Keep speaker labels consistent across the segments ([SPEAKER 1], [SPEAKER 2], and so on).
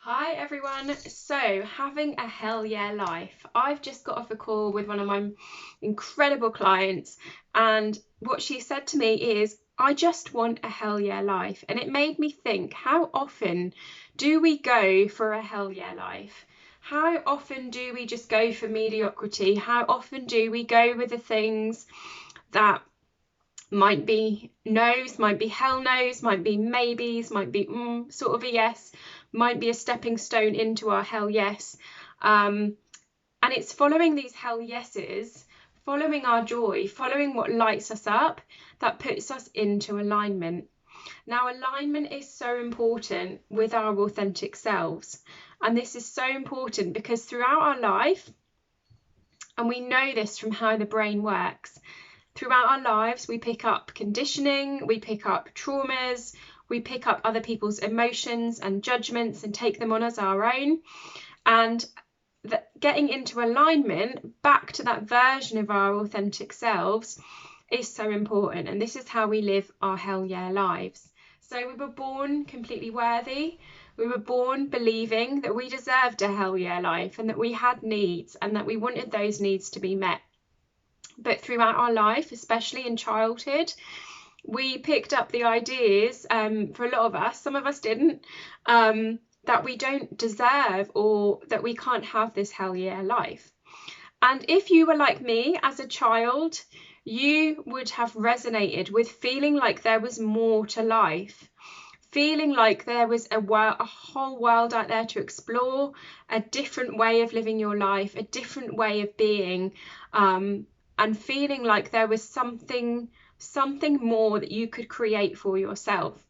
[SPEAKER 1] Hi everyone. So, having a hell yeah life. I've just got off a call with one of my incredible clients, and what she said to me is, I just want a hell yeah life. And it made me think, how often do we go for a hell yeah life? How often do we just go for mediocrity? How often do we go with the things that might be no's, might be hell no's, might be maybes, might be sort of a yes, might be a stepping stone into our hell yes. And it's following these hell yeses, following our joy, following what lights us up, that puts us into alignment. Now, alignment is so important with our authentic selves. And this is so important because throughout our life, and we know this from how the brain works, throughout our lives, we pick up conditioning, we pick up traumas, we pick up other people's emotions and judgments and take them on as our own. And getting into alignment back to that version of our authentic selves is so important. And this is how we live our hell yeah lives. So we were born completely worthy. We were born believing that we deserved a hell yeah life and that we had needs and that we wanted those needs to be met. But throughout our life, especially in childhood, we picked up the ideas, for a lot of us, some of us didn't, that we don't deserve or that we can't have this hell yeah life. And if you were like me as a child, you would have resonated with feeling like there was more to life, feeling like there was a whole world out there to explore, a different way of living your life, a different way of being, and feeling like there was something more that you could create for yourself.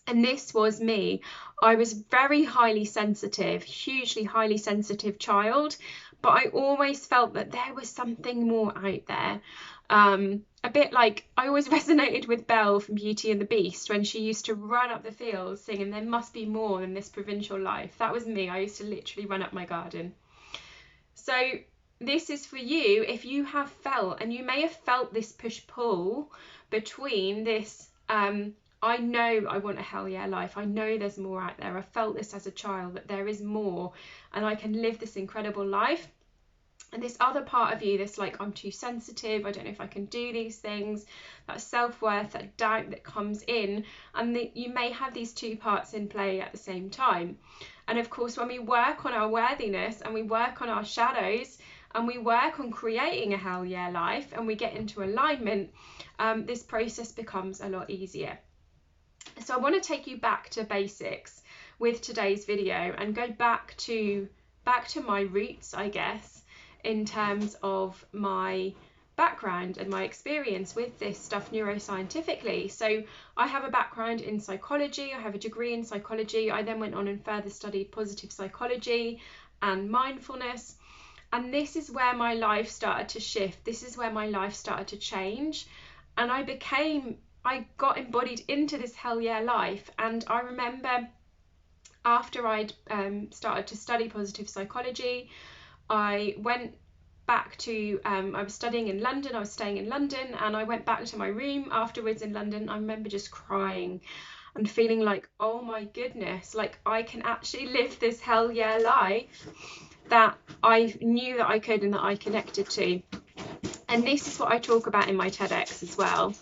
[SPEAKER 1] And this was me. I was very highly sensitive, hugely highly sensitive child, but I always felt that there was something more out there. A bit like I always resonated with Belle from Beauty and the Beast when she used to run up the fields singing, "There must be more than this provincial life." That was me. I used to literally run up my garden. So this is for you if you have felt, and you may have felt this push-pull between this, I know I want a hell yeah life. I know there's more out there. I felt this as a child, that there is more and I can live this incredible life. And this other part of you, this like, I'm too sensitive, I don't know if I can do these things, that self-worth, that doubt that comes in, and you may have these two parts in play at the same time. And of course, when we work on our worthiness and we work on our shadows and we work on creating a hell yeah life and we get into alignment, this process becomes a lot easier. So I want to take you back to basics with today's video and go back to my roots, I guess, in terms of my background and my experience with this stuff neuroscientifically. So I have a background in psychology, I have a degree in psychology. I then went on and further studied positive psychology and mindfulness. And this is where my life started to shift. This is where my life started to change. And I got embodied into this hell yeah life. And I remember after I'd started to study positive psychology, I went back to, I was studying in London, I was staying in London, and I went back to my room afterwards in London. I remember just crying and feeling like, oh my goodness, like I can actually live this hell yeah life that I knew that I could and that I connected to. And this is what I talk about in my TEDx as well.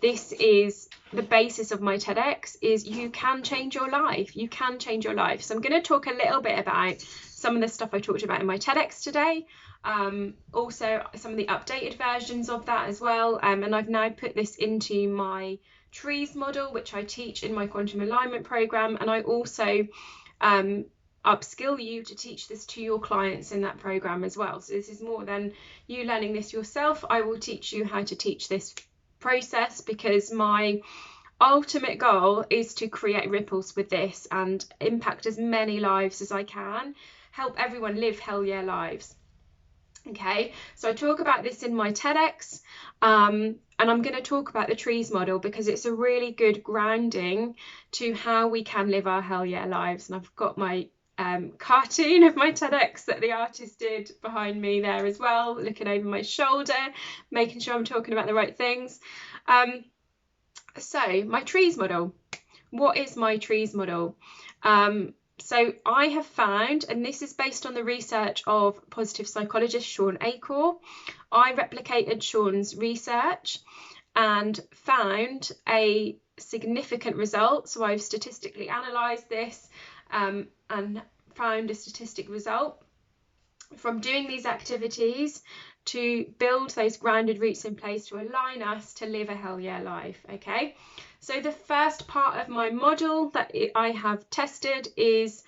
[SPEAKER 1] This is the basis of my TEDx, is you can change your life. You can change your life. So I'm going to talk a little bit about some of the stuff I talked about in my TEDx today. Also some of the updated versions of that as well. And I've now put this into my trees model, which I teach in my quantum alignment program. And I also upskill you to teach this to your clients in that program as well. So this is more than you learning this yourself. I will teach you how to teach this process, because my ultimate goal is to create ripples with this and impact as many lives as I can, help everyone live hell yeah lives. Okay, so I talk about this in my TEDx, and I'm going to talk about the trees model because it's a really good grounding to how we can live our hell yeah lives. And I've got my cartoon of my TEDx that the artist did behind me there as well, looking over my shoulder, making sure I'm talking about the right things. So my trees model. What is my trees model? So I have found, and this is based on the research of positive psychologist Sean Acor, I replicated Sean's research and found a significant result. So I've statistically analysed this and found a statistic result from doing these activities to build those grounded roots in place to align us to live a hell yeah life. Okay, so the first part of my model that I have tested is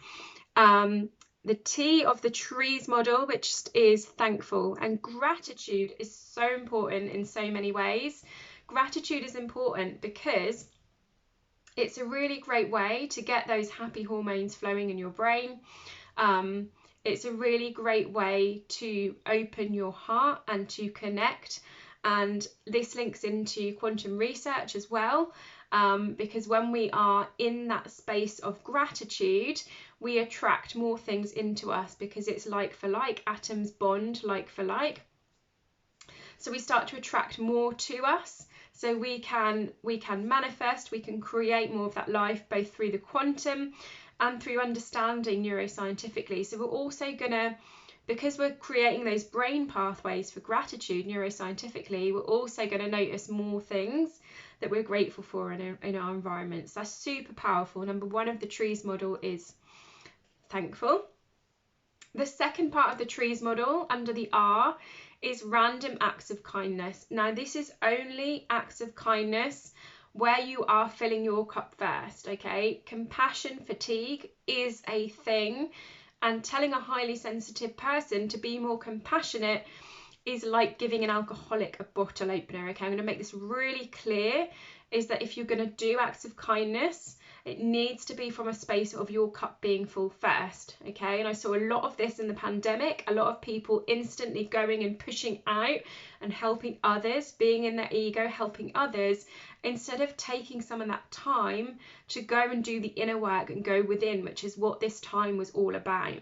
[SPEAKER 1] the T of the trees model, which is thankful. And gratitude is so important in so many ways. Gratitude is important because it's a really great way to get those happy hormones flowing in your brain. It's a really great way to open your heart and to connect. And this links into quantum research as well, because when we are in that space of gratitude, we attract more things into us because it's like for like, atoms bond like for like. So we start to attract more to us. So we can manifest, we can create more of that life, both through the quantum and through understanding neuroscientifically. So we're also gonna, because we're creating those brain pathways for gratitude neuroscientifically, we're also going to notice more things that we're grateful for in our environments. That's super powerful. Number one of the trees model is thankful. The second part of the trees model under the R is random acts of kindness. Now this is only acts of kindness where you are filling your cup first. Okay, compassion fatigue is a thing, and telling a highly sensitive person to be more compassionate is like giving an alcoholic a bottle opener. Okay, I'm going to make this really clear, is that if you're going to do acts of kindness, it needs to be from a space of your cup being full first. Okay, and I saw a lot of this in the pandemic, a lot of people instantly going and pushing out and helping others, being in their ego, helping others, instead of taking some of that time to go and do the inner work and go within, which is what this time was all about.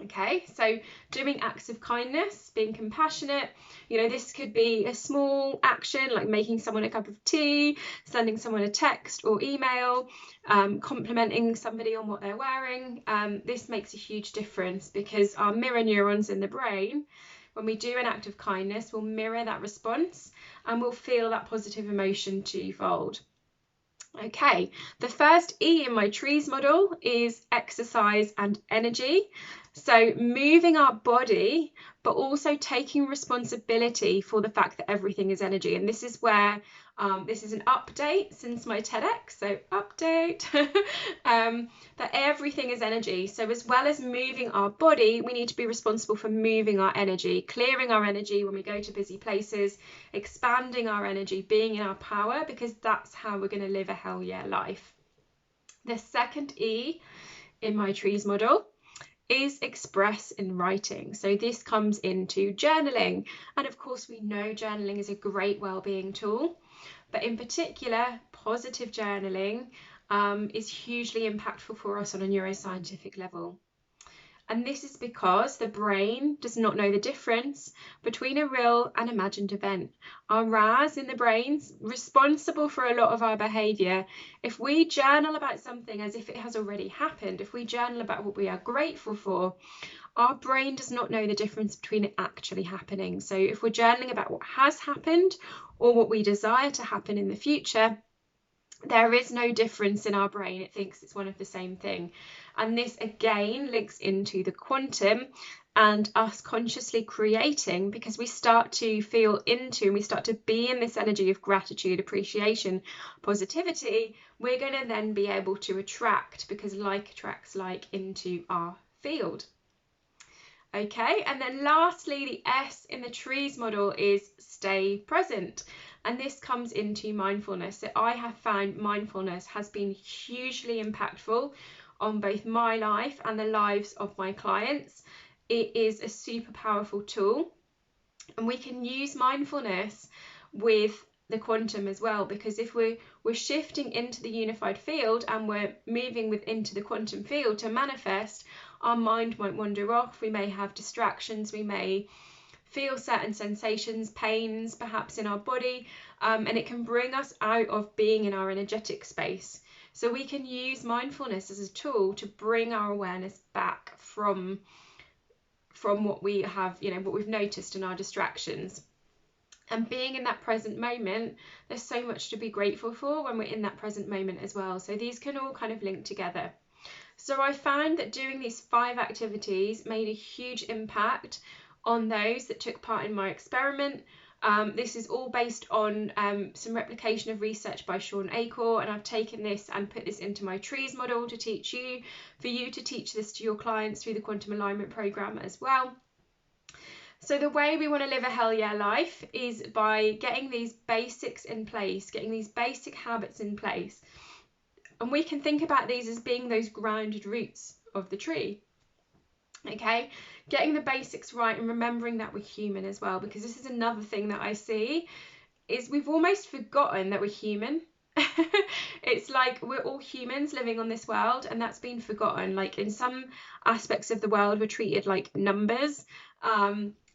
[SPEAKER 1] Okay, so doing acts of kindness, being compassionate, this could be a small action like making someone a cup of tea, sending someone a text or email, complimenting somebody on what they're wearing. This makes a huge difference because our mirror neurons in the brain, when we do an act of kindness, will mirror that response and we'll feel that positive emotion twofold. Okay, the first E in my trees model is exercise and energy. So moving our body, but also taking responsibility for the fact that everything is energy. And this is where, this is an update since my TEDx, so update, that everything is energy. So as well as moving our body, we need to be responsible for moving our energy, clearing our energy when we go to busy places, expanding our energy, being in our power, because that's how we're going to live a hell yeah life. The second E in my trees model is express in writing. So this comes into journaling. And of course, we know journaling is a great well-being tool, but in particular, positive journaling is hugely impactful for us on a neuroscientific level. And this is because the brain does not know the difference between a real and imagined event. Our RAS in the brain's responsible for a lot of our behaviour. If we journal about something as if it has already happened, if we journal about what we are grateful for, our brain does not know the difference between it actually happening. So if we're journaling about what has happened or what we desire to happen in the future, there is no difference in our brain. It thinks it's one of the same thing. And this again links into the quantum and us consciously creating, because we start to feel into and we start to be in this energy of gratitude, appreciation, positivity. We're going to then be able to attract, because like attracts like, into our field. Okay, and then lastly, the S in the trees model is stay present. And this comes into mindfulness. So I have found mindfulness has been hugely impactful on both my life and the lives of my clients. It is a super powerful tool, and we can use mindfulness with the quantum as well, because if we're shifting into the unified field and we're moving into the quantum field to manifest, our mind might wander off. We may have distractions, we may feel certain sensations, pains perhaps in our body, and it can bring us out of being in our energetic space. So we can use mindfulness as a tool to bring our awareness back from what we have, what we've noticed in our distractions. And being in that present moment, there's so much to be grateful for when we're in that present moment as well. So these can all kind of link together. So I found that doing these 5 activities made a huge impact on those that took part in my experiment. This is all based on some replication of research by Sean Acor, and I've taken this and put this into my trees model to teach you, for you to teach this to your clients through the Quantum Alignment program as well. So the way we want to live a hell yeah life is by getting these basics in place, getting these basic habits in place. And we can think about these as being those grounded roots of the tree. Okay, getting the basics right and remembering that we're human as well, because this is another thing that I see is we've almost forgotten that we're human. It's like we're all humans living on this world, and that's been forgotten. Like in some aspects of the world, we're treated like numbers.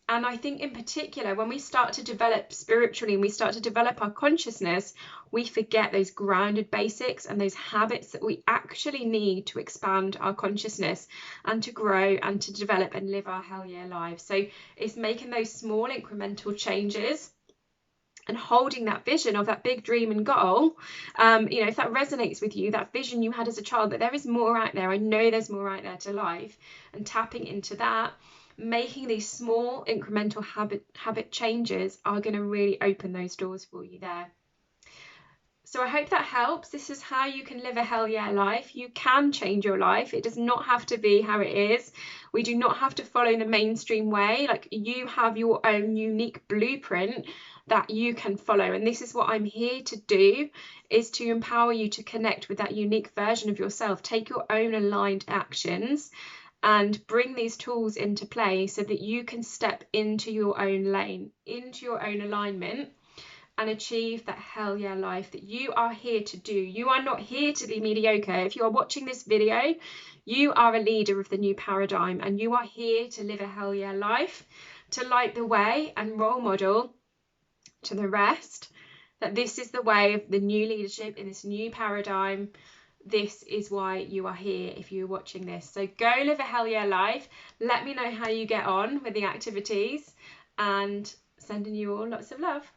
[SPEAKER 1] And I think in particular, when we start to develop spiritually and we start to develop our consciousness, we forget those grounded basics and those habits that we actually need to expand our consciousness and to grow and to develop and live our hell yeah lives. So it's making those small incremental changes and holding that vision of that big dream and goal. If that resonates with you, that vision you had as a child, that there is more out there. I know there's more out there to life, and tapping into that, making these small incremental habit changes are going to really open those doors for you there. So I hope that helps. This is how you can live a hell yeah life. You can change your life. It does not have to be how it is. We do not have to follow the mainstream way. Like, you have your own unique blueprint that you can follow. And this is what I'm here to do, is to empower you to connect with that unique version of yourself. Take your own aligned actions and bring these tools into play so that you can step into your own lane, into your own alignment, and achieve that hell yeah life that you are here to do. You are not here to be mediocre. If you are watching this video, you are a leader of the new paradigm, and you are here to live a hell yeah life, to light the way and role model to the rest that this is the way of the new leadership in this new paradigm. This is why you are here if you're watching this. So go live a hell yeah life. Let me know how you get on with the activities, and sending you all lots of love.